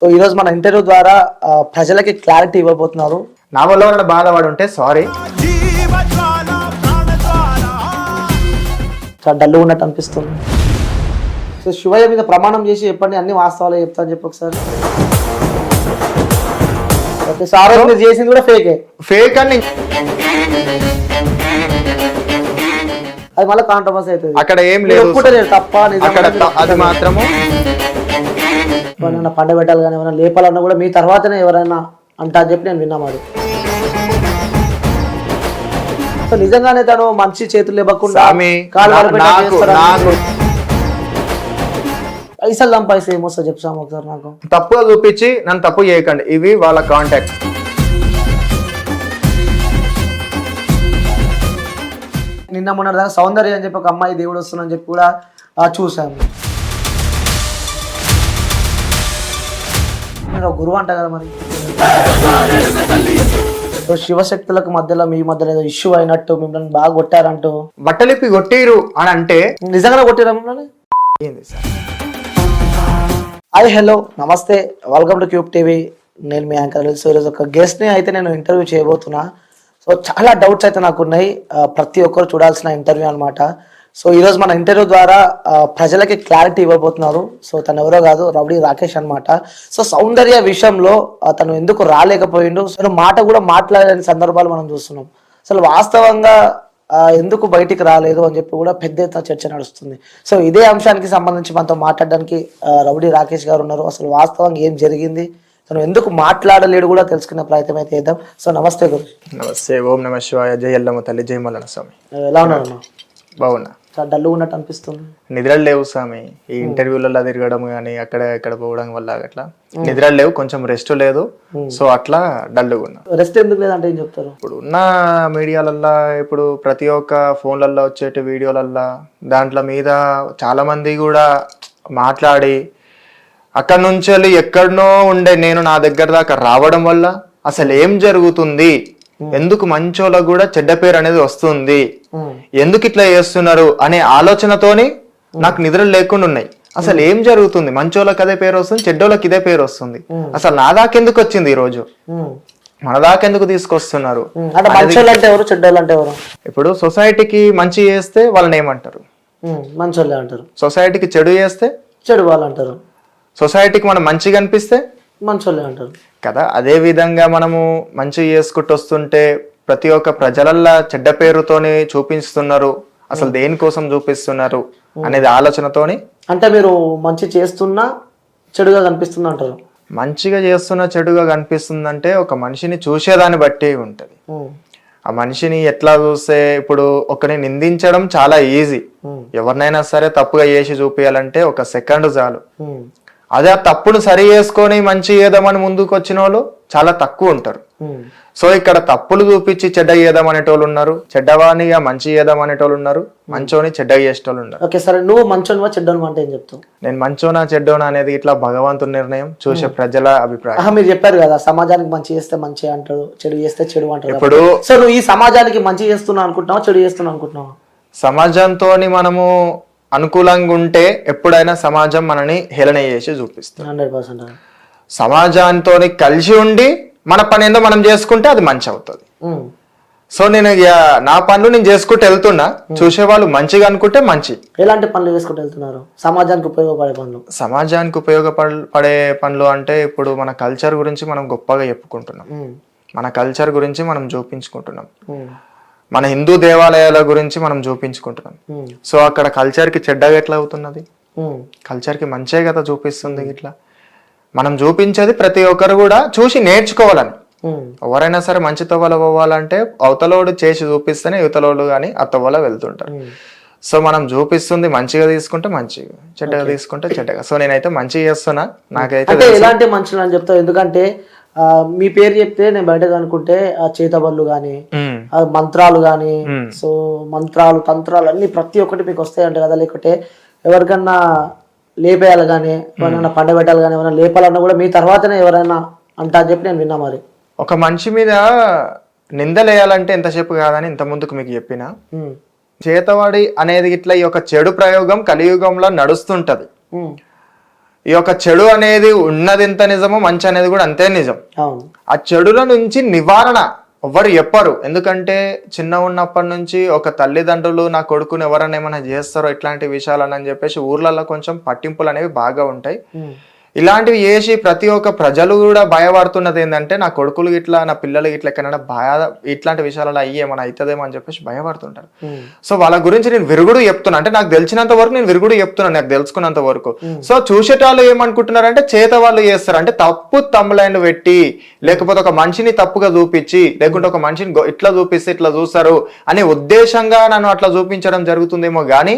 So ఈరోజు మన interview ద్వారా ప్రజలకి క్లారిటీ ఇవ్వబోతున్నారు. నా వల్ల ఉన్న బాధపడి ఉంటే సారీ. చాలా డల్గా ఉన్నట్టు అనిపిస్తుంది. సో శివయ్య మీద ప్రమాణం చేసి చెప్పండి, అన్ని వాస్తవాలు చెప్తాను చెప్పి ఒకసారి. ఓకే సార్, మీరు చేసింది కూడా ఫేకే. ఫేక్ అని అది మళ్ళీ కాంట్రవర్సీ అవుతుంది. అక్కడ ఏం లేదు, తప్ప అక్కడ అది మాత్రము ఏమైనా పండ పెట్టాలి కానీ ఏమైనా లేపాలన్నా కూడా మీ తర్వాతనే ఎవరైనా అంటా అని చెప్పి నేను విన్నా మరి. సో నిజంగానే తను మంచి చేతులు ఇవ్వకుండా పైసలు సంపాదిస్తే ఏమొస్తా చెప్తాము ఒకసారి. నాకు తప్పుగా చూపించి నన్ను తప్పు చేయకండి, ఇవి వాళ్ళ కాంటాక్ట్. నిన్న మొన్న దాకా సౌందర్య అని చెప్పి ఒక అమ్మాయి దేవుడు వస్తుందని చెప్పి కూడా చూసాము. నేను గురువు అంట కదా మరి. శివశక్తులకు మధ్యలో మీ మధ్యలో ఏదో ఇష్యూ అయినట్టు మిమ్మల్ని బాగా కొట్టారంటూ. బట్టలిప్పి కొట్టిరు అని అంటే నిజంగానే కొట్టిరా మిమ్మల్ని? ఏంది సార్? హాయ్, హలో, నమస్తే, వెల్కమ్ టు క్యూబ్ టీవీ. నేను మీ యాంకర్ ఈరోజు ఒక గెస్ట్ని అయితే నేను ఇంటర్వ్యూ చేయబోతున్నా. సో చాలా డౌట్స్ అయితే నాకు ఉన్నాయి, ప్రతి ఒక్కరు చూడాల్సిన ఇంటర్వ్యూ అనమాట. సో ఈరోజు మన ఇంటర్వ్యూ ద్వారా ప్రజలకి క్లారిటీ ఇవ్వబోతున్నారు. సో తను ఎవరో కాదు, రౌడీ రాకేష్ అనమాట. సో సౌందర్య విషయంలో తను ఎందుకు రాలేకపోయిండు, సో మాట కూడా మాట్లాడలేని సందర్భాలు మనం చూస్తున్నాం. అసలు వాస్తవంగా ఎందుకు బయటికి రాలేదు అని చెప్పి కూడా పెద్ద ఎత్తున చర్చ నడుస్తుంది. సో ఇదే అంశానికి సంబంధించి మనతో మాట్లాడడానికి రౌడీ రాకేష్ గారు ఉన్నారు. అసలు వాస్తవంగా ఏం జరిగింది, తను ఎందుకు మాట్లాడలేడు కూడా తెలుసుకునే ప్రయత్నం అయితే చేద్దాం. సో నమస్తే గురు. నమస్తే. ఓం నమ శివాయ. జై ఎల్లమ్మ తల్లి, జై మల్లన్న స్వామి. ఎలా ఉన్నారు? బాగున్నా. చాలా డల్గా ఉన్నట్టు అనిపిస్తుంది. నిద్రలు లేవు స్వామి, ఈ ఇంటర్వ్యూలలో తిరగడం కానీ అక్కడ ఎక్కడ పోవడం వల్ల అట్లా నిద్రలు లేవు, కొంచెం రెస్ట్ లేదు. సో అట్లా డల్గా ఉన్నా. రెస్ట్ ఎందుకు లేదంటే ఏం చెప్తారు? ఇప్పుడు ఉన్న మీడియాలల్లో, ఇప్పుడు ప్రతి ఒక్క ఫోన్లలో వచ్చేటి వీడియోలల్లో దాంట్లో మీద చాలా మంది కూడా మాట్లాడి అక్కడ నుంచి వెళ్ళి ఎక్కడనో ఉండే నేను నా దగ్గర దాకా రావడం వల్ల అసలు ఏం జరుగుతుంది, ఎందుకు మంచోళ్ళకు కూడా చెడ్డ పేరు అనేది వస్తుంది, ఎందుకు ఇట్లా చేస్తున్నారు అనే ఆలోచనతోని నాకు నిద్రలు లేకుండా ఉన్నాయి. అసలు ఏం జరుగుతుంది, మంచోళ్ళకి అదే పేరు వస్తుంది, చెడ్డోళ్ళకి ఇదే పేరు వస్తుంది, అసలు నా దాకెందుకు వచ్చింది ఈ రోజు, మన దాకెందుకు తీసుకొస్తున్నారు? ఇప్పుడు సొసైటీకి మంచి చేస్తే వాళ్ళని ఏమంటారు? మంచోళ్ళే అంటారు. సొసైటీకి చెడు చేస్తే చెడు వాళ్ళు అంటారు. సొసైటీకి మనం మంచిగా అనిపిస్తే మంచోళ్ళే అంటారు కదా. అదే విధంగా మనము మంచి చేసుకుంటూ వస్తుంటే ప్రతి ఒక్క ప్రజలల్లా చెడ్డ పేరుతోని చూపిస్తున్నారు. అసలు దేనికోసం చూపిస్తున్నారు అనేది ఆలోచనతోని. అంటే మీరు మంచి చేస్తున్నా చెడుగా కనిపిస్తుంది అంటారు. మంచిగా చేస్తున్నా చెడుగా కనిపిస్తుందంటే ఒక మనిషిని చూసేదాన్ని బట్టి ఉంటది. ఆ మనిషిని ఎట్లా చూస్తే, ఇప్పుడు ఒకరిని నిందించడం చాలా ఈజీ. ఎవరినైనా సరే తప్పుగా చేసి చూపించాలంటే ఒక సెకండ్ చాలు. అదే ఆ తప్పును సరి చేసుకొని మంచి చేద్దామని ముందుకు వచ్చిన వాళ్ళు చాలా తక్కువ ఉంటారు. సో ఇక్కడ తప్పులు చూపించి చెడ్డ చేద్దాం అనేటోళ్ళు ఉన్నారు, చెడ్డవానిగా మంచి చేద్దాం అనేటోళ్ళు ఉన్నారు, మంచోని చెడ్డగా చేసేటోళ్ళు ఉన్నారు. ఓకే సరే, నువ్వు మంచోనివా చెడ్డోనివా అంటే ఏం చెప్తావు? నేను మంచోనా చెడ్డోనా అనేది ఇట్లా భగవంతుని నిర్ణయం, చూసే ప్రజల అభిప్రాయం. మీరు చెప్పారు కదా, సమాజానికి మంచి చేస్తే మంచి అంటారు, చెడు చేస్తే చెడు అంటారు. ఇప్పుడు సో నువ్వు ఈ సమాజానికి మంచి చేస్తున్నా అనుకుంటున్నావా, చెడు చేస్తున్నా అనుకుంటున్నావా? సమాజంతో మనము అనుకూలంగా ఉంటే ఎప్పుడైనా సమాజం మనని హేళన చేసి చూపిస్తుంది. 100%. సమాజంతో కలిసి ఉండి మన పని ఏందో మనం చేసుకుంటే అది మంచి అవుతుంది. సో నేను నా పనులు నేను చేసుకుంటూ వెళ్తున్నా, చూసేవాళ్ళు మంచిగా అనుకుంటే మంచి. ఎలాంటి పనులు చేసుకుంటూ వెళ్తున్నారు? సమాజానికి ఉపయోగపడే పనులు. సమాజానికి ఉపయోగపడే పనులు అంటే ఇప్పుడు మన కల్చర్ గురించి మనం గొప్పగా చెప్పుకుంటున్నాం, మన కల్చర్ గురించి మనం చూపించుకుంటున్నాం, మన హిందూ దేవాలయాల గురించి మనం చూపించుకుంటున్నాం. సో అక్కడ కల్చర్ కి చెడ్డగా ఎట్లా అవుతున్నది? కల్చర్ కి మంచే కదా చూపిస్తుంది. ఇట్లా మనం చూపించేది ప్రతి ఒక్కరు కూడా చూసి నేర్చుకోవాలని. ఎవరైనా సరే మంచి తవ్వల పోవాలంటే అవతలోడు చేసి చూపిస్తేనే యువతలోడు కానీ ఆ తవ్వల వెళ్తుంటారు. సో మనం చూపిస్తుంది మంచిగా తీసుకుంటే మంచిగా, చెడ్డగా తీసుకుంటే చెడ్డగా. సో నేనైతే మంచిగా చేస్తున్నా. నాకైతే ఎలాంటి మనుషులు అని చెప్తావు? ఎందుకంటే మీ పేరు చెప్తే నేను బయటకు అనుకుంటే ఆ చేతబళ్ళు గాని, మంత్రాలు గాని, సో మంత్రాలు తంత్రాలు అన్ని ప్రతి ఒక్కటి మీకు వస్తాయంట కదా. లేకపోతే ఎవరికన్నా లేపేయాలి కానీ, ఎవరైనా పండబెట్టాలి కానీ, ఎవరైనా లేపాలన్నా కూడా మీ తర్వాతనే ఎవరైనా అంటా అని చెప్పి నేను విన్నా. మరి ఒక మనిషి మీద నిందలేయాలంటే ఎంతసేపు కాదని ఇంత ముందుకు మీకు చెప్పిన చేతవాడి అనేది ఇట్లా ఈ యొక్క చెడు ప్రయోగం కలియుగంలో నడుస్తుంటది. ఈ యొక్క చెడు అనేది ఉన్నది ఎంత నిజమో మంచి అనేది కూడా అంతే నిజం. అవును. ఆ చెడుల నుంచి నివారణ ఎవ్వరు చెప్పరు. ఎందుకంటే చిన్న ఉన్నప్పటి నుంచి ఒక తల్లిదండ్రులు నా కొడుకుని ఎవరైనా ఏమైనా చేస్తారో ఇట్లాంటి విషయాలని చెప్పేసి ఊర్లలో కొంచెం పట్టింపులు అనేవి బాగా ఉంటాయి. ఇలాంటివి చేసి ప్రతి ఒక్క ప్రజలు కూడా భయపడుతున్నది ఏంటంటే నా కొడుకులు ఇట్లా నా పిల్లలు ఇట్లా ఎక్కడైనా ఇట్లాంటి విషయాలలో అయ్యి ఏమైనా అవుతుందేమో అని చెప్పేసి భయపడుతుంటారు. సో వాళ్ళ గురించి నేను విరుగుడు చెప్తున్నా, అంటే నాకు తెలిసినంత వరకు నేను విరుగుడు చెప్తున్నాను, నాకు తెలుసుకున్నంత వరకు. సో చూసేటాళ్ళు ఏమనుకుంటున్నారంటే చేత వాళ్ళు చేస్తారు, అంటే తప్పు తమ్ములైన పెట్టి లేకపోతే ఒక మనిషిని తప్పుగా చూపించి లేకుంటే ఒక మనిషిని ఇట్లా చూపిస్తే ఇట్లా చూస్తారు అనే ఉద్దేశంగా నన్ను అట్లా చూపించడం జరుగుతుందేమో గానీ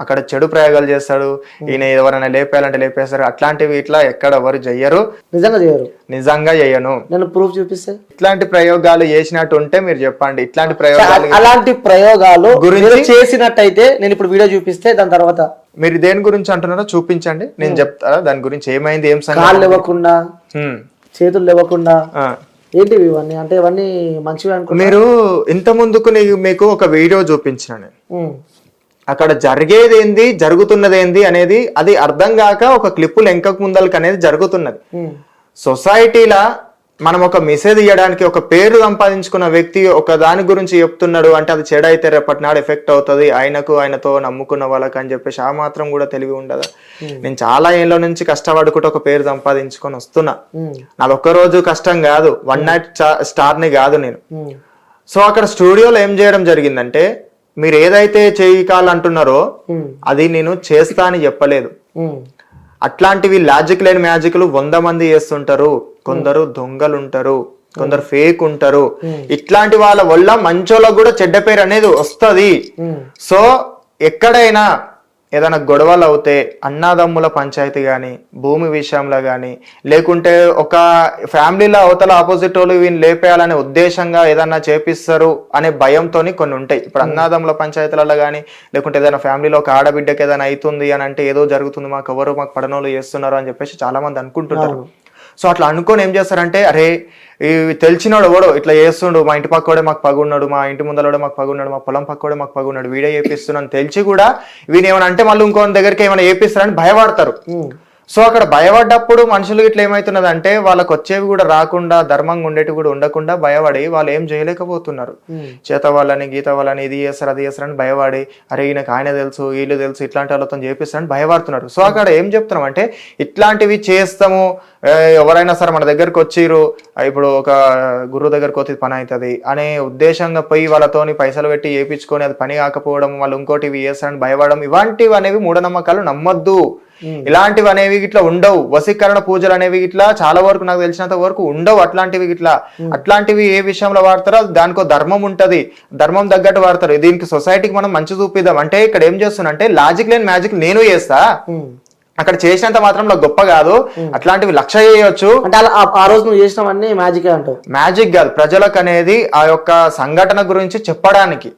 అక్కడ చెడు ప్రయోగాలు చేస్తాడు, ఈయన ఎవరైనా లేపేయాలంటే లేపేస్తారు, అట్లాంటివి ఇట్లా ఎక్కడ ఎవరు చెయ్యరు, నిజంగా చెయ్యను. నేను ప్రూఫ్ చూపిస్తే ఇట్లాంటి ప్రయోగాలు చేసినట్టు ఉంటే మీరు చెప్పండి. ఇట్లాంటి ప్రయోగాలు అలాంటి ప్రయోగాలు గురించి చేసినట్టయితే నేను ఇప్పుడు వీడియో చూపిస్తే దాని తర్వాత మీరు దేని గురించి అంటున్నారో చూపించండి, నేను చెప్తారా దాని గురించి ఏమైంది, ఏం కాళ్ళు ఇవ్వకుండా చేతులు ఇవ్వకుండా ఏంటివి ఇవన్నీ, అంటే ఇవన్నీ మంచివి అనుకో. మీరు ఇంత ముందుకు మీకు ఒక వీడియో చూపించిన అక్కడ జరిగేది ఏంది జరుగుతున్నది ఏంది అనేది అది అర్థం కాక ఒక క్లిప్పు లెంకకు ముందలకి అనేది జరుగుతున్నది. సొసైటీలా మనం ఒక మెసేజ్ ఇవ్వడానికి ఒక పేరు సంపాదించుకున్న వ్యక్తి ఒక దాని గురించి చెప్తున్నాడు అంటే అది చెడైతే రేపటి నాడు ఎఫెక్ట్ అవుతుంది ఆయనతో నమ్ముకున్న వాళ్ళకి అని చెప్పేసి ఆ మాత్రం కూడా తెలివి ఉండదా. నేను చాలా ఏళ్ళ నుంచి కష్టపడుకుంటూ ఒక పేరు సంపాదించుకొని వస్తున్నా, నాది ఒక్క రోజు కష్టం కాదు, వన్ నైట్ స్టార్ని కాదు నేను. సో అక్కడ స్టూడియోలో ఏం చేయడం జరిగిందంటే మీరు ఏదైతే చేయాలంటున్నారో అది నేను చేస్తా అని చెప్పలేదు. అట్లాంటివి లాజిక్ లేని మ్యాజిక్లు 100 మంది చేస్తుంటారు, కొందరు దొంగలు ఉంటారు, కొందరు ఫేక్ ఉంటారు. ఇట్లాంటి వాళ్ళ వల్ల మంచోళ్ళకు కూడా చెడ్డ పేరు అనేది వస్తుంది. సో ఎక్కడైనా ఏదైనా గొడవలు అవుతే అన్నాదమ్ముల పంచాయతీ కానీ భూమి విషయంలో కానీ లేకుంటే ఒక ఫ్యామిలీలో అవతల ఆపోజిట్ వాళ్ళు వీళ్ళు లేపేయాలనే ఉద్దేశంగా ఏదన్నా చేపిస్తారు అనే భయంతో కొన్ని ఉంటాయి. ఇప్పుడు అన్నాదమ్ముల పంచాయతీలలో కానీ లేకుంటే ఏదైనా ఫ్యామిలీలో ఒక ఆడబిడ్డకి ఏదైనా అవుతుంది అని అంటే ఏదో జరుగుతుంది, మాకు పడనోళ్ళు చేస్తున్నారు అని చెప్పేసి చాలా మంది అనుకుంటున్నారు. సో అట్లా అనుకొని ఏం చేస్తారంటే అరే తెలిసినాడు ఎవడో ఇట్లా చేస్తుండు, మా ఇంటి పక్కోడే మాకు పగున్నాడు, మా ఇంటి ముందలోడే మాకు పగున్నాడు, మా పొలం పక్కోడే మాకు పగున్నాడు, వీడియో చేపిస్తున్నాను తెలిసి కూడా వీని ఏమైనా అంటే మళ్ళీ ఇంకో దగ్గరికి ఏమైనా చేపిస్తారని భయపడతారు. సో అక్కడ భయపడ్డప్పుడు మనుషులు ఇట్లా ఏమవుతున్నది అంటే వాళ్ళకి వచ్చేవి కూడా రాకుండా ధర్మంగా ఉండేటివి కూడా ఉండకుండా భయపడి వాళ్ళు ఏం చేయలేకపోతున్నారు. చేత వాళ్ళని గీత వాళ్ళని ఇది చేస్తారు అది చేస్తారని భయపడి అరే ఈయనకు ఆయన తెలుసు వీళ్ళు తెలుసు ఇట్లాంటి వాళ్ళతో చేపిస్తారని భయపడుతున్నారు. సో అక్కడ ఏం చెప్తున్నాం అంటే ఇట్లాంటివి చేస్తాము, ఎవరైనా సరే మన దగ్గరకు వచ్చిరు ఇప్పుడు ఒక గురువు దగ్గరకు వచ్చి పని అవుతుంది అనే ఉద్దేశంగా పోయి వాళ్ళతోని పైసలు పెట్టి చేయించుకొని అది పని కాకపోవడం, వాళ్ళు ఇంకోటి ఇవి చేస్తారని భయపడడం, ఇలాంటివి అనేవి మూఢనమ్మకాలు నమ్మొద్దు. ఇలాంటివి అనేవి ఇట్లా ఉండవు. వశీకరణ పూజలు అనేవి ఇట్లా చాలా వరకు నాకు తెలిసినంత వరకు ఉండవు. అట్లాంటివి ఏ విషయంలో వాడతారో దానికో ధర్మం ఉంటది, ధర్మం తగ్గట్టు వాడతారు. దీనికి సొసైటీకి మనం మంచి చూపిద్దాం అంటే ఇక్కడ ఏం చేస్తున్నా అంటే లాజిక్ లేని మ్యాజిక్ నేను చేస్తా, అక్కడ చేసినంత మాత్రం గొప్ప కాదు, అట్లాంటివి లక్ష చేయొచ్చు అంటే ఆ రోజు నువ్వు చేసినవన్నీ మ్యాజిక్ అంటావు. మ్యాజిక్ కాదు, ప్రజలకు అనేది ఆ యొక్క సంఘటన గురించి చెప్పడానికి,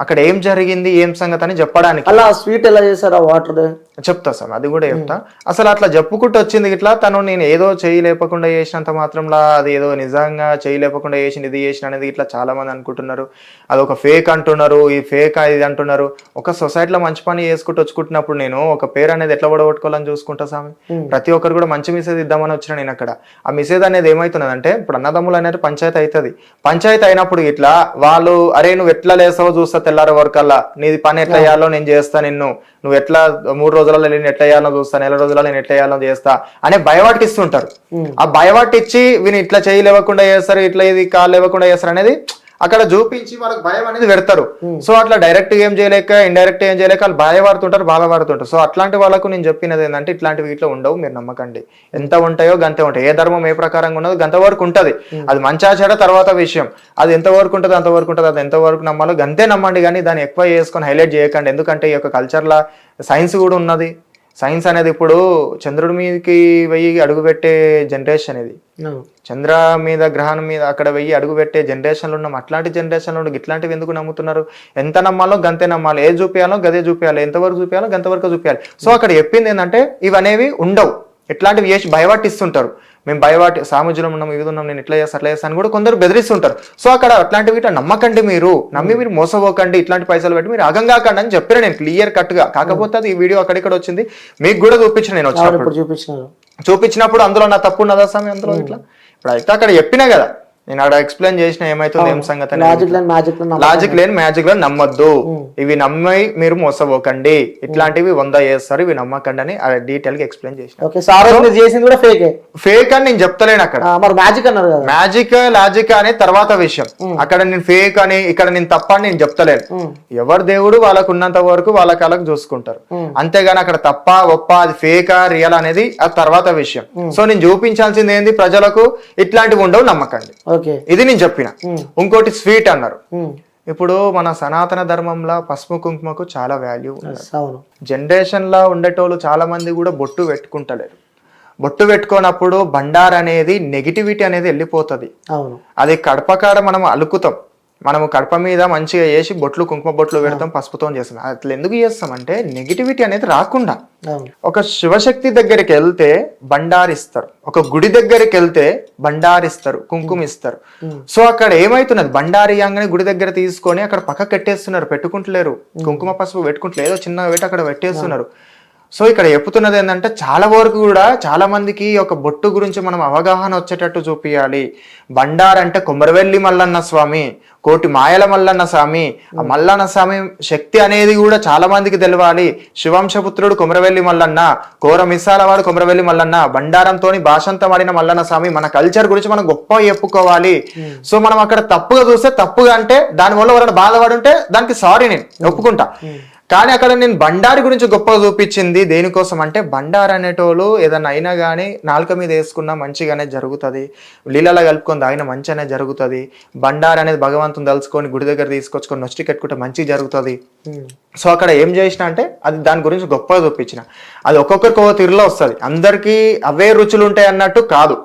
అక్కడ ఏం జరిగింది ఏం సంగతి అని చెప్పడానికి. అలా స్వీట్ ఎలా చేశారు ఆ వాటర్ చెప్తా సార్, అది కూడా చెప్తా. అసలు అట్లా చెప్పుకుంటూ వచ్చింది ఇట్లా తను నేను ఏదో చేయలేపకుండా చేసినంత మాత్రంలా అది ఏదో నిజంగా చేయలేపకుండా చేసింది ఇది చేసిన అనేది ఇట్లా చాలా మంది అనుకుంటున్నారు. అది ఒక ఫేక్ అంటున్నారు, ఈ ఫేక్ ఇది అంటున్నారు. ఒక సొసైటీలో మంచి పని చేసుకుంటూ వచ్చుకుంటున్నప్పుడు నేను ఒక పేరు అనేది ఎట్లా ఓడగొట్టుకోవాలని చూసుకుంటా స్వామి. ప్రతి ఒక్కరు కూడా మంచి మెసేజ్ ఇద్దామని వచ్చిన నేను అక్కడ. ఆ మెసేజ్ అనేది ఏమవుతున్నది అంటే ఇప్పుడు అన్నదమ్ములు అనేది పంచాయతీ అవుతుంది. పంచాయతీ అయినప్పుడు ఇట్లా వాళ్ళు అరే నువ్వు ఎట్లా లేస్తావో చూస్తా తెల్లారి వరకల్లా, నీది పని ఎట్లా చేయాలో నేను చేస్తా, నువ్వు ఎట్లా 3 రోజులలో నేను ఎట్లా చేయాలో చూస్తా, నెల రోజులలో నేను ఎట్లా చేయాలో చేస్తా అనే భయపట్టిస్తుంటారు. ఆ భయపట్టించి వీని ఇట్లా చేయలేవకుండా చేస్తారు, ఇట్లా ఇది కాళ్ళు లేవకుండా చేస్తారు అనేది అక్కడ చూపించి వాళ్ళకి భయం అనేది పెడతారు. సో అట్లా డైరెక్ట్ ఏం చేయలేక ఇండైరెక్ట్ ఏం చేయలేక వాళ్ళు భయపడుతుంటారు, బాధపడుతుంటారు. సో అట్లాంటి వాళ్ళకు నేను చెప్పినది ఏంటంటే ఇట్లాంటివి ఇట్లా ఉండవు, మీరు నమ్మకండి. ఎంత ఉంటాయో గంతే ఉంటాయి. ఏ ధర్మం ఏ ప్రకారంగా ఉన్నదో గంత వరకు ఉంటది. అది మంచా చెడ తర్వాత విషయం, అది ఎంతవరకు ఉంటుంది అంతవరకు ఉంటుంది. అది ఎంతవరకు నమ్మాలో గంతే నమ్మండి, కానీ దాన్ని ఎక్కువ చేసుకొని హైలైట్ చేయకండి. ఎందుకంటే ఈ యొక్క కల్చర్లో సైన్స్ కూడా ఉన్నది. సైన్స్ అనేది ఇప్పుడు చంద్రుడి మీదకి వెయ్యి అడుగుపెట్టే జనరేషన్ ఇది, చంద్ర మీద గ్రహణం మీద అక్కడ వెయ్యి అడుగు పెట్టే జనరేషన్లు ఉన్నాం. అట్లాంటి జనరేషన్లో ఇట్లాంటివి ఎందుకు నమ్ముతున్నారు? ఎంత నమ్మాలో గంతే నమ్మాలి, ఏది చూపించాలో గదే చూపించాలి, ఎంతవరకు చూపించాలో గంతవరకు చూపించాలి. సో అక్కడ చెప్పింది ఏంటంటే ఇవనేవి ఉండవు. ఇట్లాంటివి చేసి భయపట్టిస్తుంటారు. మేము సాముజ్యం ఉన్నాం, ఇది ఉన్నాం, నేను ఇట్లా చేస్తా అట్లా చేస్తాను కూడా కొందరు బెదిరిస్తుంటారు. సో అక్కడ అట్లాంటివి ఇట్లా నమ్మకండి, మీరు నమ్మి మీరు మోసపోకండి, ఇట్లాంటి పైసలు పెట్టి మీరు అగంగాకండి అని చెప్పిన నేను క్లియర్ కట్ గా. కాకపోతే అది ఈ వీడియో అక్కడిక్కడ వచ్చింది, మీకు కూడా చూపించిన నేను వచ్చినప్పుడు చూపించినప్పుడు అందులో నా తప్పు ఉన్నదా స్వామి అందులో ఇట్లా. ఇప్పుడు అయితే అక్కడ చెప్పినా కదా, నేను అక్కడ ఎక్స్ప్లెయిన్ చేసిన ఏమైతుంది ఏం సంగతి, లాజిక్ లేని మ్యాజిక్ లో నమ్మొద్దు, ఇవి నమ్మి మీరు మోసపోకండి, ఇట్లాంటివి 100 చేస్తారు, ఇవి నమ్మకండి అని డీటెయిల్ గా ఎక్స్ప్లెయిన్ చేసిన. ఫేక్ అని నేను చెప్తలేను అక్కడ, మ్యాజిక్ లాజిక్ అనే తర్వాత విషయం. అక్కడ నేను ఫేక్ అని ఇక్కడ నేను తప్ప అని నేను చెప్తలేను. ఎవరు దేవుడు వాళ్ళకు ఉన్నంత వరకు వాళ్ళ కాళ్ళకు చూసుకుంటారు, అంతేగాని అక్కడ తప్ప ఒప్ప అది ఫేకా రియల్ అనేది ఆ తర్వాత విషయం. సో నేను చూపించాల్సింది ఏంది, ప్రజలకు ఇట్లాంటివి ఉండవు, నమ్మకండి, ఇది నేను చెప్పిన. ఇంకోటి స్వీట్ అన్నారు. ఇప్పుడు మన సనాతన ధర్మంలో పసుపు కుంకుమకు చాలా వాల్యూ ఉంది. జనరేషన్ లో ఉండేటోళ్ళు చాలా మంది కూడా బొట్టు పెట్టుకుంటలేరు. బొట్టు పెట్టుకున్నప్పుడు బండార్ అనేది నెగిటివిటీ అనేది వెళ్ళిపోతుంది. అది కడపకాడ మనం అలుకుతాం, మనము కడప మీద మంచిగా వేసి బొట్లు కుంకుమ బొట్లు పెడతాం, పసుపుతో చేస్తాం. అట్లా ఎందుకు చేస్తాం అంటే నెగిటివిటీ అనేది రాకుండా. ఒక శివశక్తి దగ్గరికి వెళ్తే బండారిస్తారు, ఒక గుడి దగ్గరికి వెళ్తే బండారిస్తారు, కుంకుమ ఇస్తారు. సో అక్కడ ఏమైతున్నది, బండారి అంగని గుడి దగ్గర తీసుకొని అక్కడ పక్క కట్టేస్తున్నారు, పెట్టుకుంటలేరు, కుంకుమ పసుపు పెట్టుకుంటలేదు, ఏదో చిన్నగా పెట్టి అక్కడ పెట్టేస్తున్నారు. సో ఇక్కడ చెప్తున్నది ఏంటంటే చాలా వరకు కూడా చాలా మందికి ఒక బొట్టు గురించి మనం అవగాహన వచ్చేటట్టు చూపించాలి. బండారంటే కొమరవెల్లి మల్లన్న స్వామి, కోటి మాయల మల్లన్న స్వామి, ఆ మల్లన్న స్వామి శక్తి అనేది కూడా చాలా మందికి తెలవాలి. శివంశపుత్రుడు కొమరవెల్లి మల్లన్న, కోర మిస్సాల వాడు కొమరవెల్లి మల్లన్న, బండారంతో భాషంతం ఆడిన మల్లన్న స్వామి. మన కల్చర్ గురించి మనం గొప్ప చెప్పుకోవాలి. సో మనం అక్కడ తప్పుగా చూస్తే, తప్పుగా అంటే దానివల్ల ఎవరైనా బాధపడి ఉంటే దానికి సారీ నేను ఒప్పుకుంటా. కానీ అక్కడ నేను బండారి గురించి గొప్పగా చూపించింది దేనికోసం అంటే, బండారు అనేటోళ్ళు ఏదన్నా అయినా కానీ నాలుక మీద వేసుకున్నా మంచిగానే జరుగుతుంది, నీళ్ళలో కలుపుకొని తాగిన మంచి అనేది జరుగుతుంది. బండారు అనేది భగవంతుని తలుచుకొని గుడి దగ్గర తీసుకొచ్చుకొని నొచ్చి కట్టుకుంటే మంచి జరుగుతుంది. సో అక్కడ ఏం చేసిన అంటే అది దాని గురించి గొప్పగా చూపించిన. అది ఒక్కొక్కరికి ఒక తీరులో వస్తుంది, అందరికి అవే రుచులు ఉంటాయి అన్నట్టు కాదు.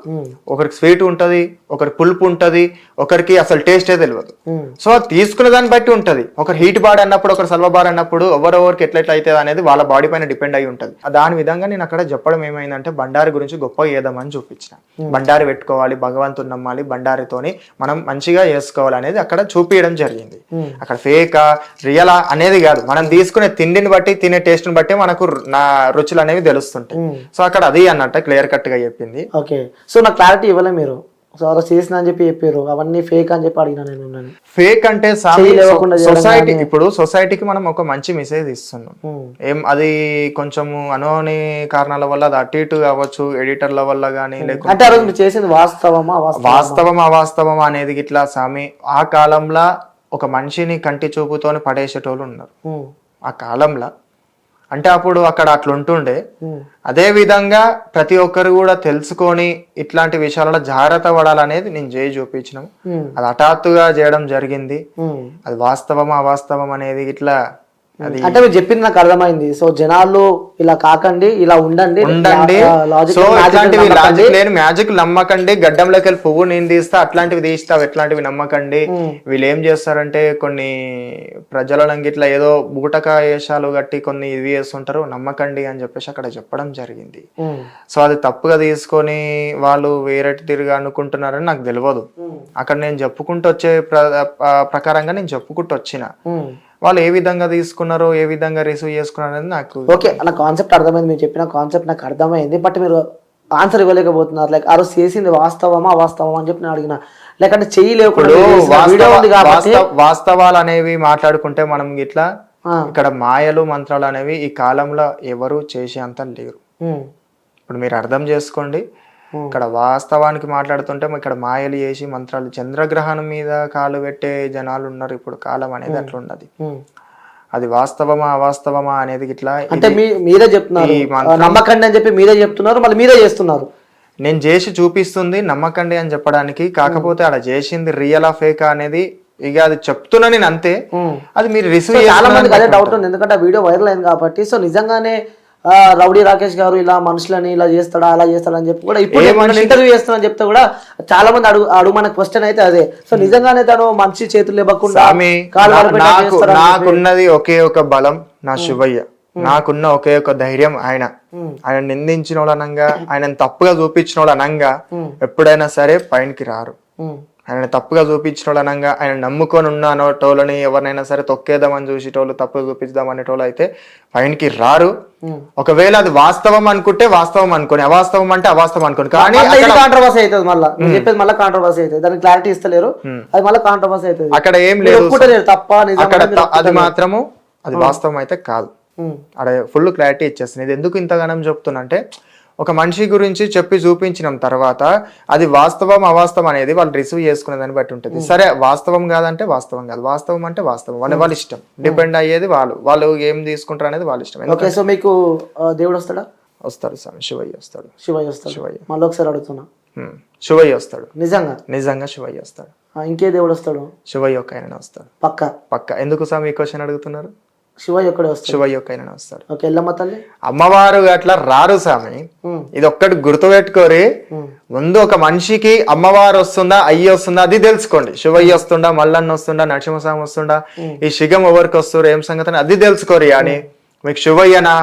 ఒకరికి స్వీట్ ఉంటది, ఒకరికి పులుపు ఉంటది, ఒకరికి అసలు టేస్టే తెలియదు. సో అది తీసుకునే దాన్ని బట్టి ఉంటది. ఒకరు హీట్ బాడీ అన్నప్పుడు, ఒకరు సల్వ బాడీ అన్నప్పుడు ఎవరెవరికి ఎట్లెట్లా అవుతుంది అనేది వాళ్ళ బాడీ పైన డిపెండ్ అయి ఉంటది. దాని విధంగా నేను అక్కడ చెప్పడం ఏమైందంటే బండారి గురించి గొప్పగా ఏదామని చూపించిన. బండారి పెట్టుకోవాలి, భగవంతుని నమ్మాలి, బండారితోని మనం మంచిగా చేసుకోవాలి అనేది అక్కడ చూపించడం జరిగింది. అక్కడ ఫేకా రియలా అనేది కాదు, మనం తీసుకునే తిండిని బట్టి తినే టేస్ట్ ని బట్టి మనకు నా రుచులు అనేవి తెలుస్తుంటాయి. సో అక్కడ అది అన్నట్టు క్లియర్ కట్ గా చెప్పింది. ఓకే, సో నాకు క్లారిటీ ఇవ్వలే మీరు, చేసిన అని చెప్పి చెప్పారు, అవన్నీ ఫేక్ అని చెప్పి అడిగినా నేను. ఫేక్ అంటే సొసైటీ, ఇప్పుడు సొసైటీకి మనం ఒక మంచి మెసేజ్ ఇస్తున్నాం. ఏం అది కొంచెము అనోని కారణాల వల్ల అది అటు ఇటు కావచ్చు, ఎడిటర్ల వల్ల గానీ, లేకపోతే చేసింది వాస్తవమా అవాస్తవమా అనేది ఇట్లా సామి. ఆ కాలంలో ఒక మనిషిని కంటి చూపుతోని పడేసేటోళ్ళు ఉన్నారు ఆ కాలంలో. అంటే అప్పుడు అక్కడ అట్లా ఉంటుండే. అదే విధంగా ప్రతి ఒక్కరు కూడా తెలుసుకొని ఇట్లాంటి విషయాలలో జాగ్రత్త పడాలనేది నేను చేయి చూపించినాం. అది హఠాత్తుగా చేయడం జరిగింది. అది వాస్తవమా అవాస్తవం అనేది ఇట్లా అంటే మీరు చెప్పింది నాకు అర్థమైంది. సో జనాలు ఇలా కాకండి, ఇలా ఉండండి, సో అట్లాంటివి లాజిక్ లేని మ్యాజిక్ నమ్మకండి, గడ్డంలోకి వెళ్ళి పువ్వు నేను తీస్తా అట్లాంటివి తీస్తావు, ఎట్లాంటివి నమ్మకండి. వీళ్ళు ఏం చేస్తారంటే కొన్ని ప్రజలను ఇట్లా ఏదో బూటక వేషాలు కట్టి కొన్ని ఇవి చేస్తుంటారు, నమ్మకండి అని చెప్పేసి అక్కడ చెప్పడం జరిగింది. సో అది తప్పుగా తీసుకొని వాళ్ళు వేరే తిరిగి అనుకుంటున్నారని నాకు తెలియదు. అక్కడ నేను చెప్పుకుంటూ వచ్చే ప్రకారంగా నేను చెప్పుకుంటూ వచ్చిన. వాళ్ళు ఏ విధంగా తీసుకున్నారో, ఏ విధంగా రిసీవ్ చేసుకున్నారు అనేది నాకు ఓకే, నా కాన్సెప్ట్ అర్థమైంది, మీరు చెప్పిన కాన్సెప్ట్ నాకు అర్థమైంది. బట్ మీరు ఆన్సర్ ఇవ్వలేకపోతున్నారు. లైక్ ఆ రోజు చేసింది వాస్తవమా అవాస్తవమా అని చెప్పి నేను అడిగిన. లేకంటే వాస్తవాలు అనేవి మాట్లాడుకుంటే మనం ఇట్లా ఇక్కడ మాయలు మంత్రాలు అనేవి ఈ కాలంలో ఎవరు చేసే అంత లేరు. ఇప్పుడు మీరు అర్థం చేసుకోండి, ఇక్కడ వాస్తవానికి మాట్లాడుతుంటే ఇక్కడ మాయలు చేసి మంత్రాలు, చంద్రగ్రహణం మీద కాలు పెట్టే జనాలు ఉన్నారు. ఇప్పుడు కాలం అనేది అట్లా ఉన్నది. అది వాస్తవమా అవాస్తవమా అనేది ఇట్లా అంటే మీరే చెప్తున్నారు, నమ్మకండి అని చెప్పి మీరే చెప్తున్నారు, మళ్ళీ మీరే చేస్తున్నారు. నేను చేసి చూపిస్తుంది నమ్మకండి అని చెప్పడానికి. కాకపోతే అలా చేసింది రియల్ ఫేక్ అనేది ఇక అది చెప్తున్నా నేను అంతే. అది మీరు రిసీవ్ చాలా మందికి అదే డౌట్ ఉంది, ఎందుకంటే ఆ వీడియో వైరల్ అయింది కాబట్టి. సో నిజంగానే రౌడీ రాకేష్ గారు ఇలా మనుషులని ఇలా చేస్తాడా అలా చేస్తాడా అని చెప్పి కూడా ఇప్పుడు ఇంటర్వ్యూ చేస్తున్నా చెప్తే కూడా చాలా మంది అడుగుమన్న క్వశ్చన్ అయితే అదే. సో నిజంగానే తను మనిషి చేతులు ఇవ్వకుండా నాకున్నది ఒకే ఒక బలం, నా శివయ్య. నాకున్న ఒకే ఒక ధైర్యం ఆయన నిందించిన వాళ్ళు అనంగా ఆయన తప్పుగా చూపించిన వాళ్ళు అనంగా ఎప్పుడైనా సరే పైనకి రారు. ఆయన తప్పుగా చూపించిన వాళ్ళు అనంగా ఆయన నమ్ముకొని ఉన్న టోళ్ళని ఎవరినైనా సరే తొక్కేద్దామని చూసేటోళ్ళు తప్పుగా చూపించుదాం అనేటోళ్ళు అయితే పైనకి రారు. ఒకవేళ అది వాస్తవం అనుకుంటే వాస్తవం అనుకోని, అవాస్తవం అంటే అవాస్తవం అనుకోని. కానీ కాంట్రవర్సీ అవుతుంది, మళ్ళీ చెప్పేది మళ్ళీ కాంట్రవర్సీ అవుతుంది, దానికి క్లారిటీ ఇస్తలేరు, అది మళ్ళీ కాంట్రవర్సీ అవుతుంది. అక్కడ ఏం లేదు, తప్ప అక్కడ అది మాత్రము అది వాస్తవం అయితే కాదు. అక్కడ ఫుల్ క్లారిటీ ఇచ్చేస్తుంది. ఇది ఎందుకు ఇంతగానం చెప్తున్నా అంటే ఒక మనిషి గురించి చెప్పి చూపించిన తర్వాత అది వాస్తవం అవాస్తవం అనేది వాళ్ళు రిసీవ్ చేసుకునే దాన్ని బట్టి ఉంటుంది. సరే వాస్తవం కాదంటే వాస్తవం కాదు, వాస్తవం అంటే వాస్తవం, వాళ్ళ ఇష్టం, డిపెండ్ అయ్యేది వాళ్ళు ఏం తీసుకుంటారు అనేది వాళ్ళ ఇష్టం. ఓకే, సో మీకు దేవుడు వస్తాడా? వస్తాడు స్వామి, శివయ్య వస్తాడు. శివయ్య మళ్ళీ ఒకసారి అడుగుతున్నా, శివయ్య వస్తాడు, నిజంగా శివయ్య వస్తాడు. ఇంకే దేవుడు వస్తాడు? శివయ్య ఒక్క ఆయన వస్తాడు పక్క. ఎందుకు స్వామి ఈ క్వశ్చన్ అడుగుతున్నారు? శివయ్య ఒక్కడే వస్తాడు. శివయ్య ఒక్క ఆయన వస్తాడు. ఓకే, ఎల్లమ్మ తల్లి అమ్మవారు అట్లా రారు స్వామి. ఇది ఒక్కటి గుర్తుపెట్టుకోరి. ముందు ఒక మనిషికి అమ్మవారు వస్తుందా అయ్యి వస్తుందా అది తెలుసుకోండి. శివయ్య వస్తుండా, మల్లన్న వస్తుండా, నరసింహస్వామి వస్తుండా, ఈ శిగం ఎవరికి వస్తారు ఏం సంగతి అది తెలుసుకోరి. అని మీకు శివయ్యనా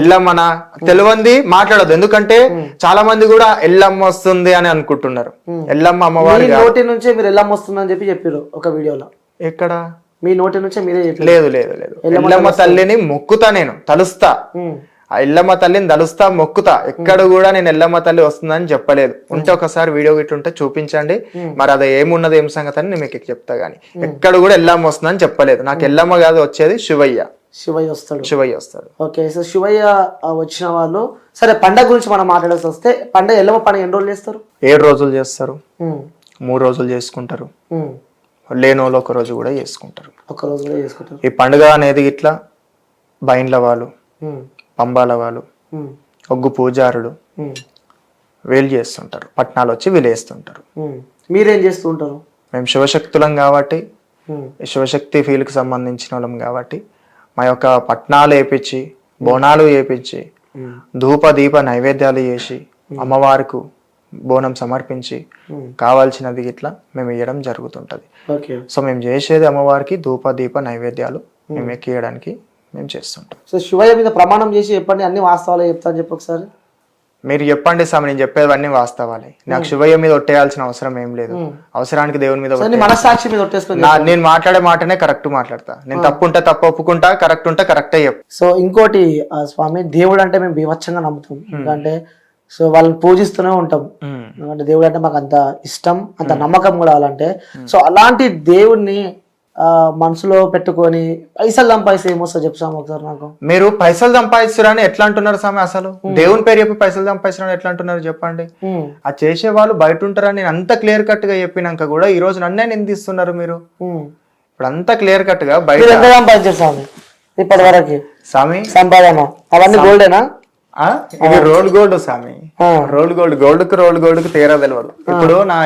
ఎల్లమ్మనా తెలియంది మాట్లాడదు. ఎందుకంటే చాలా మంది కూడా ఎల్లమ్మ వస్తుంది అని అనుకుంటున్నారు. ఎల్లమ్మ అమ్మవారి నోటి నుంచే మీరు ఎల్లమ్మ వస్తుందని చెప్పారు ఒక వీడియోలో. ఎక్కడ? మీ నోటి నుంచే మీరే చెప్పారు. లేదు ఎల్లమ్మ తల్లిని మొక్కుతా, నేను తలుస్తా, ఆ ఎల్లమ్మ తల్లిని తలుస్తా, మొక్కుతా. ఎక్కడ కూడా నేను ఎల్లమ్మ తల్లి వస్తుందని చెప్పలేదు. ఉంటే ఒకసారి వీడియో గిట్టుంటే చూపించండి, మరి అది ఏమున్నది ఏం సంగతి అని నేను మీకు చెప్తా. గానీ ఎక్కడ కూడా ఎల్లమ్మ వస్తుందని చెప్పలేదు. నాకు ఎల్లమ్మ కాదు వచ్చేది శివయ్య వస్తాడు. ఓకే, సో శివయ్య వచ్చిన వాళ్ళు. సరే, పండగ గురించి మనం మాట్లాడాల్సి వస్తే, పండగ ఎల్లమ్మ పండుగ ఎన్ని రోజులు చేస్తారు? 7 రోజులు చేస్తారు, 3 రోజులు చేసుకుంటారు, లేనోళ్ళు ఒక రోజు కూడా చేసుకుంటారు. ఈ పండుగ అనేది ఇట్లా బైండ్ల వాళ్ళు, పంబాల వాళ్ళు, ఒగ్గు పూజారులు వీళ్ళు చేస్తుంటారు. పట్నాలు వచ్చి వీళ్ళు వేస్తుంటారు. మీరేం చేస్తూ ఉంటారు? మేము శివశక్తులం కాబట్టి, శివశక్తి ఫీల్డ్కి సంబంధించిన వాళ్ళం కాబట్టి మా యొక్క పట్నాలు వేపించి, బోనాలు వేపించి, ధూప దీప నైవేద్యాలు చేసి అమ్మవారికి బోనం సమర్పించి కావాల్సినది ఇట్లా మేము ఇవ్వడం జరుగుతుంటది. సో మేము చేసేది అమ్మవారికి ధూప దీప నైవేద్యాలు మేము ఎక్కియడానికి మేము చేస్తుంటాం. సో శివయ్య మీద ప్రమాణం చేసి చెప్పండి, అన్ని వాస్తవాలు చెప్తాను చెప్పి ఒకసారి. మీరు చెప్పండి స్వామి, నేను చెప్పేవన్నీ వాస్తవాలే. నాకు శివయ్య మీద ఒట్టేయాల్సిన అవసరం ఏం లేదు. అవసరానికి దేవుని మీద మనసాక్షి మీద ఒట్టేసుకుని నేను మాట్లాడే మాటనే కరెక్ట్ మాట్లాడతా. నేను తప్పు ఉంటే తప్పు ఒప్పుకుంటా, కరెక్ట్ ఉంటే కరెక్టే చెప్పు. సో ఇంకోటి స్వామి, దేవుడు అంటే మేము బీభత్సంగా నమ్ముతాం. ఎందుకంటే సో వాళ్ళని పూజిస్తూనే ఉంటాం. ఎందుకంటే దేవుడు అంటే మాకు అంత ఇష్టం, అంత నమ్మకం కూడా అలాంటే. సో అలాంటి దేవుడిని మనసులో పెట్టుకొని పైసలు సంపాదిస్తే ఏమొస్తుంది చెప్తాము ఒకసారి నాకు. మీరు పైసలు సంపాదిస్తారని ఎట్లా అంటున్నారు స్వామి? అసలు దేవుని పేరు చెప్పి పైసలు సంపాదిస్తారని ఎట్లా అంటున్నారు చెప్పండి? ఆ చేసే వాళ్ళు బయట ఉంటారని నేను అంత క్లియర్ కట్ గా చెప్పినాక కూడా ఈ రోజు నన్నే నిందిస్తున్నారు మీరు. ఇప్పుడు అంత క్లియర్ కట్ గా బయట సంపాదించారు స్వామి ఇప్పటి వరకు స్వామి సంపాదన అవన్నీ గోల్డేనా? ఇది రోల్ గోల్డ్ స్వామి, రోల్ గోల్డ్ కు తేరా తెలియదు. ఇప్పుడు నా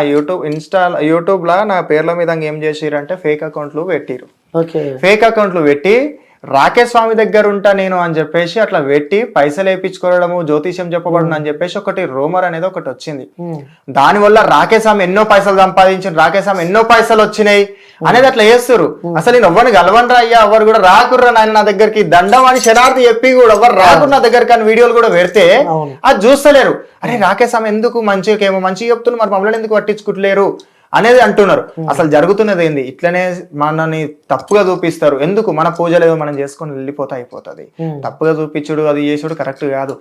యూట్యూబ్ లా నా పేర్ల మీద ఏం చేసిరంటే ఫేక్ అకౌంట్లు పెట్టిరు. ఫేక్ అకౌంట్లు పెట్టి రాకేష్ స్వామి దగ్గర ఉంటా నేను అని చెప్పేసి అట్లా పెట్టి పైసలు వేయించుకోవడము, జ్యోతిష్యం చెప్పబడను అని చెప్పేసి ఒకటి రూమర్ అనేది ఒకటి వచ్చింది. దాని వల్ల రాకేష్ స్వామి ఎన్నో పైసలు సంపాదించిన, రాకేష్ స్వామి ఎన్నో పైసలు వచ్చినాయి అనేది అట్లా చేస్తారు. అసలు నేను ఎవరిని గెలవనరా అయ్యా, ఎవరు కూడా రాకుర్రా నాయన నా దగ్గరికి, దండం అని శనార్థి చెప్పి కూడా ఎవరు రాకురు నా దగ్గరికి అని వీడియోలు కూడా పెడితే అది చూస్తలేరు. అరే రాకేష్ స్వామి ఎందుకు మంచిగా మంచిగా చెప్తున్నారు, మరి మమ్మల్ని ఎందుకు పట్టించుకుంటలేరు అనేది అంటున్నారు. అసలు జరుగుతున్నది ఏంది? ఇట్లనే మనని తప్పుగా చూపిస్తారు. ఎందుకు? మన పూజలు ఏదో మనం చేసుకొని వెళ్ళిపోతా అయిపోతుంది. తప్పుగా చూపించుడు అది చేసుడు కరెక్ట్ కాదు.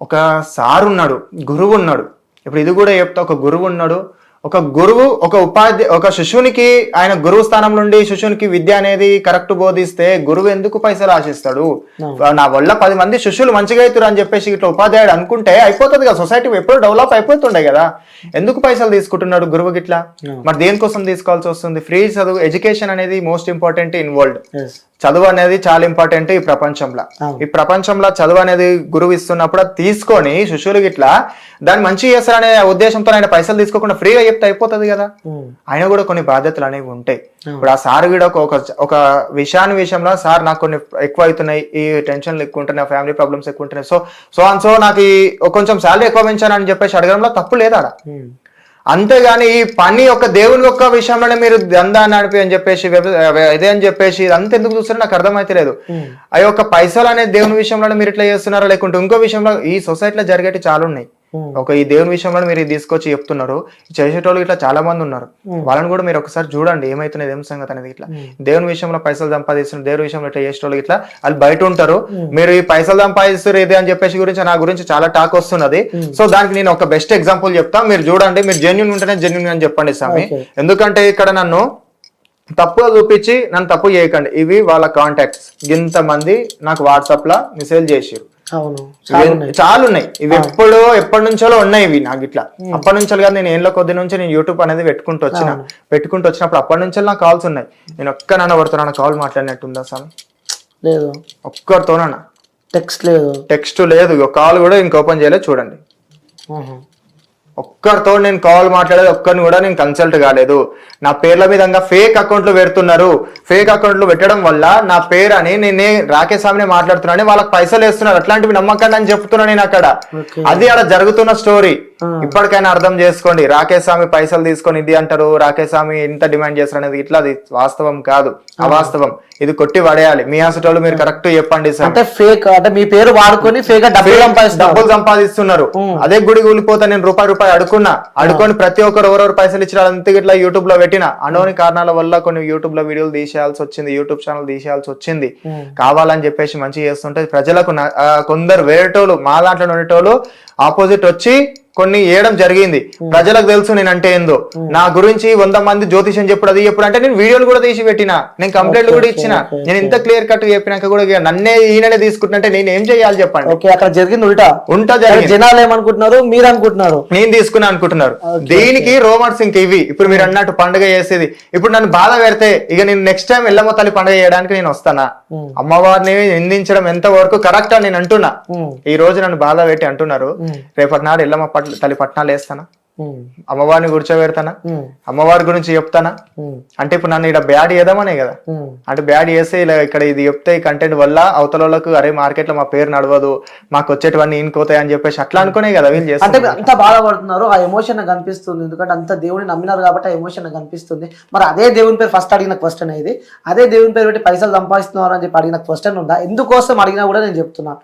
ఒక సార్ ఉన్నాడు, గురువు ఉన్నాడు. ఇప్పుడు ఇది కూడా చెప్తా, ఒక గురువు ఉన్నాడు. ఒక గురువు ఒక శిష్యునికి ఆయన గురువు స్థానం నుండి శిష్యునికి విద్య అనేది కరెక్ట్ బోధిస్తే గురువు ఎందుకు పైసలు ఆశిస్తాడు? నా వల్ల 10 మంది శిష్యులు మంచిగా అవుతారు అని చెప్పేసి ఇట్లా ఉపాధ్యాయుడు అనుకుంటే అయిపోతుంది కదా, సొసైటీ ఎప్పుడు డెవలప్ అయిపోతుండే కదా. ఎందుకు పైసలు తీసుకుంటున్నాడు గురువు గిట్లా? మరి దేనికోసం తీసుకోవాల్సి వస్తుంది? ఫ్రీ చదువు, ఎడ్యుకేషన్ అనేది మోస్ట్ ఇంపార్టెంట్ ఇన్ వరల్డ్. చదువు అనేది చాలా ఇంపార్టెంట్ ఈ ప్రపంచంలో. ఈ ప్రపంచంలో చదువు అనేది గురువు ఇస్తున్నప్పుడు తీసుకొని శిష్యులు గిట్లా దాన్ని మంచి చేస్తారనే ఉద్దేశంతో ఆయన పైసలు తీసుకోకుండా ఫ్రీగా చెప్తే అయిపోతుంది కదా. ఆయన కూడా కొన్ని బాధ్యతలు అనేవి ఉంటాయి. ఇప్పుడు ఆ సార్ కూడా ఒక విషయంలో సార్ నాకు కొన్ని ఎక్కువ అవుతున్నాయి, ఈ టెన్షన్లు ఎక్కువ ఉంటున్నాయి, ఫ్యామిలీ ప్రాబ్లమ్స్ ఎక్కువ ఉంటున్నాయి, సో నాకు కొంచెం శాలరీ ఎక్కువ పెంచాను అని చెప్పేసి అడగడంలో తప్పు లేదా? అంతేగాని ఈ పని ఒక దేవుని యొక్క విషయంలోనే మీరు దందా నడిపి అని చెప్పేసి ఇదే అని చెప్పేసి ఇదంతా ఎందుకు చూస్తారో నాకు అర్థమైతే లేదు. ఆ యొక్క పైసలు అనేది దేవుని విషయంలో మీరు ఇట్లా చేస్తున్నారో లేకుంటే ఇంకో విషయంలో ఈ సొసైటీలో జరిగేటి చాలా ఉన్నాయి. ఒక ఈ దేవుని విషయంలో మీరు ఇది తీసుకొచ్చి చెప్తున్నారు, చేసేటోళ్ళు ఇట్లా చాలా మంది ఉన్నారు. వాళ్ళని కూడా మీరు ఒకసారి చూడండి ఏమైతున్నది ఏం సంగతి అనేది. ఇట్లా దేవుని విషయంలో పైసలు సంపాదిస్తున్నారు, దేవుని విషయంలో ఇట్లా చేసేటోళ్ళు ఇట్లా వాళ్ళు బయట ఉంటారు. మీరు ఈ పైసలు సంపాదిస్తారు ఇది అని చెప్పేసి గురించి నా గురించి చాలా టాక్ వస్తున్నది. సో దానికి నేను ఒక బెస్ట్ ఎగ్జాంపుల్ చెప్తా, మీరు చూడండి. మీరు జెన్యున్ ఉంటేనే జెన్యున్ అని చెప్పండి స్వామి. ఎందుకంటే ఇక్కడ నన్ను తప్పుగా చూపించి నన్ను తప్పు చేయకండి. ఇవి వాళ్ళ కాంటాక్ట్స్, ఇంతమంది నాకు వాట్సాప్ లో మెసేజ్ చేసారు. చాలా ఉన్నాయి. ఇవి ఎప్పటి నుంచో ఉన్నాయి. ఇవి నాకు ఇట్లా అప్పటి నుంచో కాదు, నేను ఏళ్ళ కొద్ది నుంచి నేను యూట్యూబ్ అనేది పెట్టుకుంటూ వచ్చినప్పుడు అప్పటి నుంచో నాకు కాల్స్ ఉన్నాయి. నేను ఒక్క నాన్న పడుతున్నా కాల్ మాట్లాడినట్టుందా స్వామి? లేదు. ఒక్కరితోనన్నా టెక్స్ట్ లేదు, కాల్ కూడా ఇంక ఓపెన్ చేయలేదు. చూడండి, ఒక్కరితో నేను కాల్ మాట్లాడేది ఒక్కరిని కూడా నేను కన్సల్ట్ కాలేదు. నా పేర్ల విధంగా ఫేక్ అకౌంట్లు పెడుతున్నారు. ఫేక్ అకౌంట్లు పెట్టడం వల్ల నా పేరు అని నేనే రాకేష్ స్వామిని మాట్లాడుతున్నాను, వాళ్ళకి పైసలు వేస్తున్నారు. అట్లాంటివి నమ్మకండి అని చెప్తున్నా నేను అక్కడ. అది అక్కడ జరుగుతున్న స్టోరీ. ఇప్పటికైనా అర్థం చేసుకోండి. రాకేష్ స్వామి పైసలు తీసుకొని ఇది అంటారు, రాకేష్ స్వామి ఇంత డిమాండ్ చేస్తారు అనేది ఇట్లా అది వాస్తవం కాదు, అవాస్తవం. ఇది కొట్టి పడేయాలి. మీ హాస్పిటల్ మీరు కరెక్ట్ చెప్పండి సార్. అంటే ఫేక్ అంటే మీ పేరు వాడుకొని ఫేక్ డబ్బులు సంపాదిస్తున్నారు. అదే గుడి కూలిపోతా నేను రూపాయి అడుకొని ప్రతి ఒక్కరు ఎవరెవరు పైసలు ఇచ్చిన అంతే ఇట్లా యూట్యూబ్ లో పెట్టిన అనోని కారణాల వల్ల కొన్ని యూట్యూబ్ లో వీడియోలు తీసేయాల్సి వచ్చింది, యూట్యూబ్ ఛానల్ తీసేయాల్సి వచ్చింది. కావాలని చెప్పేసి మంచిగా చేస్తుంటే ప్రజలకు కొందరు వేరేటోళ్ళు మా దాంట్లో ఉండేటోళ్ళు ఆపోజిట్ వచ్చి కొన్ని వేయడం జరిగింది. ప్రజలకు తెలుసు నేనంటే ఏందో. నా గురించి 100 మంది జ్యోతిషం చెప్పుడు అది ఎప్పుడు అంటే నేను వీడియోలు కూడా తీసి పెట్టిన, నేను కంప్లైంట్లు కూడా ఇచ్చిన. నేను ఇంత క్లియర్ కట్ చెప్పినాక కూడా నన్నే ఈయననే తీసుకుంటుంటే నేను ఏం చేయాలి చెప్పండి? అక్కడ జరిగింది ఉల్టా జరిగింది. జనాలు ఏమనుకుంటున్నారు, మీరు అనుకుంటున్నారు నేను తీసుకున్నా అనుకుంటున్నారు. దీనికి రోమర్స్ ఇంక ఇవి. ఇప్పుడు మీరు అన్నట్టు పండుగ చేసేది ఇప్పుడు నన్ను బాధ పెడితే ఇక నేను నెక్స్ట్ టైం ఎల్లమ్మ తల్లి పండుగ చేయడానికి నేను వస్తానా? అమ్మవారిని నిందించడం ఎంత వరకు కరెక్ట్ అని నేను అంటున్నా. ఈ రోజు నన్ను బాధ పెట్టి అంటున్నారు, రేపటి నాడు ఎల్లమ్మ తల్లి పట్నాలు వేస్తానా? అమ్మవారిని కూర్చోబెడతానా? అమ్మవారి గురించి చెప్తానా? అంటే ఇప్పుడు నన్ను ఇక్కడ బ్యాడ్ చేద్దామనే కదా. అంటే బ్యాడ్ చేస్తే ఇలా ఇక్కడ ఇది చెప్తే ఈ కంటెంట్ వల్ల అవతల వాళ్ళకు అరే మార్కెట్ లో మా పేరు నడవదు, మాకు వచ్చేటివన్నీ ఈనుకోతాయి అని చెప్పేసి అట్లా అనుకునే కదా వీళ్ళు చేస్తారు. అంటే అంత బాధపడుతున్నారు. ఆ ఎమోషన్ నాకు కనిపిస్తుంది. ఎందుకంటే అంత దేవుని నమ్మినారు కాబట్టి ఆ ఎమోషన్ నాకు కనిపిస్తుంది. మరి అదే దేవుని పేరు ఫస్ట్ అడిగిన క్వశ్చన్ ఇది, అదే దేవుని పేరు పెట్టి పైసలు సంపాదిస్తున్నారు అని చెప్పి అడిగిన క్వశ్చన్ ఉందా? ఎందుకోసం అడిగినా కూడా నేను చెప్తున్నా.